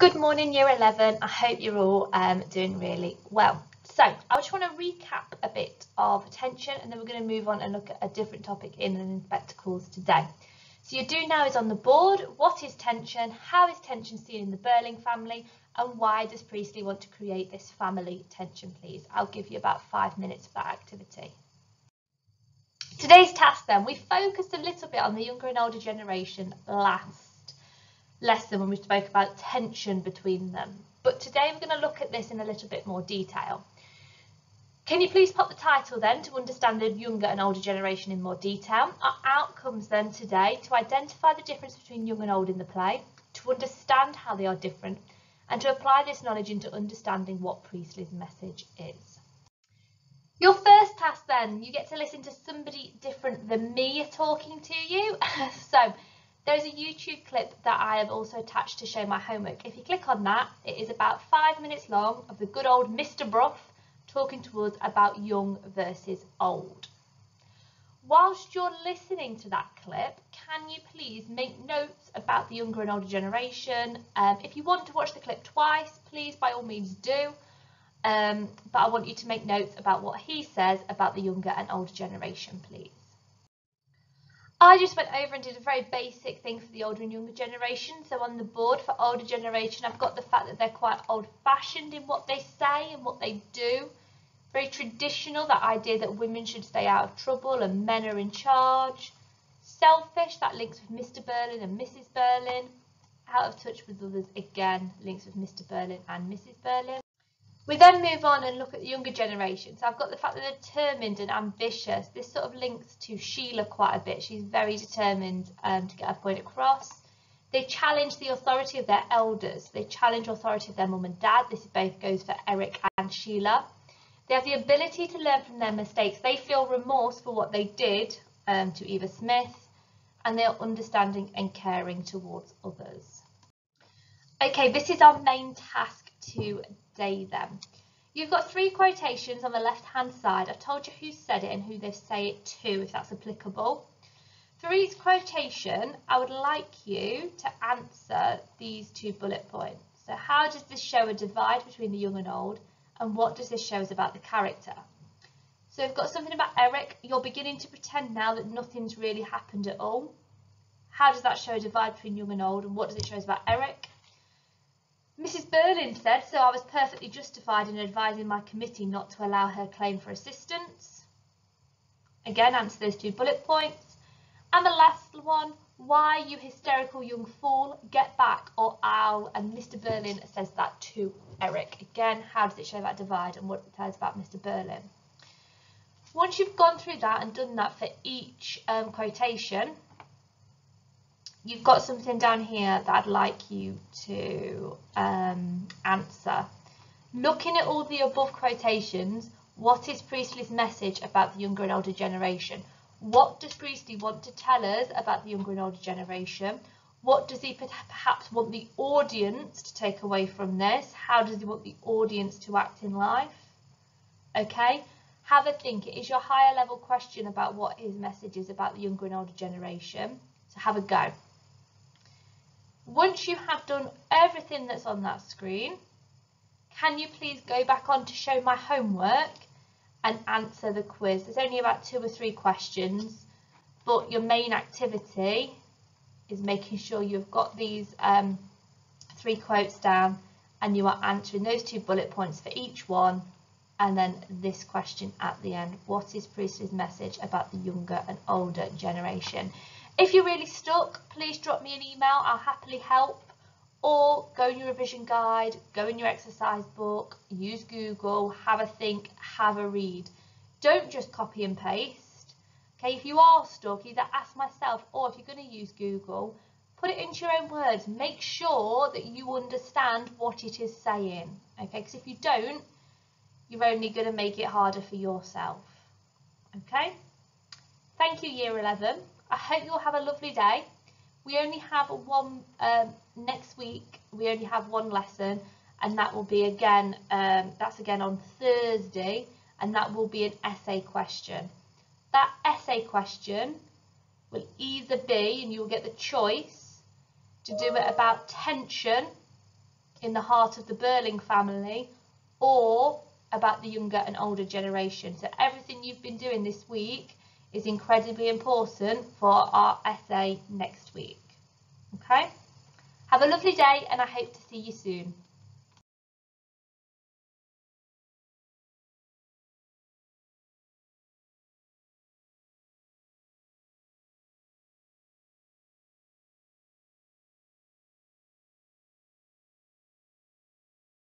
Good morning, Year 11. I hope you're all doing really well. So I just want to recap a bit of attention, and then we're going to move on and look at a different topic in spectacles today. So your do now is on the board. What is tension? How is tension seen in the Burling family? And why does Priestley want to create this family tension, please? I'll give you about 5 minutes for that activity. Today's task then, we focused a little bit on the younger and older generation last lesson when we spoke about tension between them. But today we're going to look at this in a little bit more detail. Can you please pop the title then to understand the younger and older generation in more detail? Our outcomes then today to identify the difference between young and old in the play, to understand how they are different, and to apply this knowledge into understanding what Priestley's message is. Your first task then, you get to listen to somebody different than me talking to you. So there's a YouTube clip that I have also attached to show my homework. If you click on that, it is about 5 minutes long of the good old Mr. Bruff talking to us about young versus old. Whilst you're listening to that clip, can you please make notes about the younger and older generation? If you want to watch the clip twice, please by all means do. But I want you to make notes about what he says about the younger and older generation, please. I just went over and did a very basic thing for the older and younger generation. So on the board for older generation, I've got the fact that they're quite old-fashioned in what they say and what they do. Very traditional, that idea that women should stay out of trouble and men are in charge. Selfish, that links with Mr. Burling and Mrs. Burling. Out of touch with others, again, links with Mr. Burling and Mrs. Burling. We then move on and look at the younger generation. So I've got the fact that they're determined and ambitious. This sort of links to Sheila quite a bit. She's very determined to get her point across. They challenge the authority of their elders. They challenge authority of their mum and dad. This both goes for Eric and Sheila. They have the ability to learn from their mistakes. They feel remorse for what they did to Eva Smith, and they are understanding and caring towards others. Okay, this is our main task today then. You've got 3 quotations on the left hand side. I've told you who said it and who they say it to, if that's applicable. For each quotation, I would like you to answer these 2 bullet points. So how does this show a divide between the young and old, and what does this show us about the character? So we've got something about Eric. You're beginning to pretend now that nothing's really happened at all. How does that show a divide between young and old, and what does it show us about Eric? Mrs. Burling said, so I was perfectly justified in advising my committee not to allow her claim for assistance. Again, answer those 2 bullet points. And the last one, why, you hysterical young fool, get back or I'll, and Mr. Burling says that to Eric. Again, how does it show that divide and what it tells about Mr. Burling? Once you've gone through that and done that for each quotation, you've got something down here that I'd like you to answer. Looking at all the above quotations, what is Priestley's message about the younger and older generation? What does Priestley want to tell us about the younger and older generation? What does he perhaps want the audience to take away from this? How does he want the audience to act in life? Okay, have a think. It is your higher level question about what his message is about the younger and older generation. So have a go. Once you have done everything that's on that screen, can you please go back on to show my homework and answer the quiz? There's only about 2 or 3 questions, but your main activity is making sure you've got these 3 quotes down and you are answering those 2 bullet points for each one, and then this question at the end. What is Priestley's message about the younger and older generation? If you're really stuck, please drop me an email. I'll happily help. Or go in your revision guide, go in your exercise book, use Google, have a think, have a read. Don't just copy and paste. Okay, if you are stuck, either ask myself, or if you're going to use Google, put it into your own words. Make sure that you understand what it is saying. Okay, because if you don't, you're only going to make it harder for yourself. Okay, thank you, Year 11. I hope you'll have a lovely day. We only have next week, we only have 1 lesson, and that will be again, that's again on Thursday, and that will be an essay question. That essay question will either be, and you'll get the choice, to do it about tension in the heart of the Burling family or about the younger and older generation. So everything you've been doing this week is incredibly important for our essay next week. Okay? Have a lovely day and I hope to see you soon.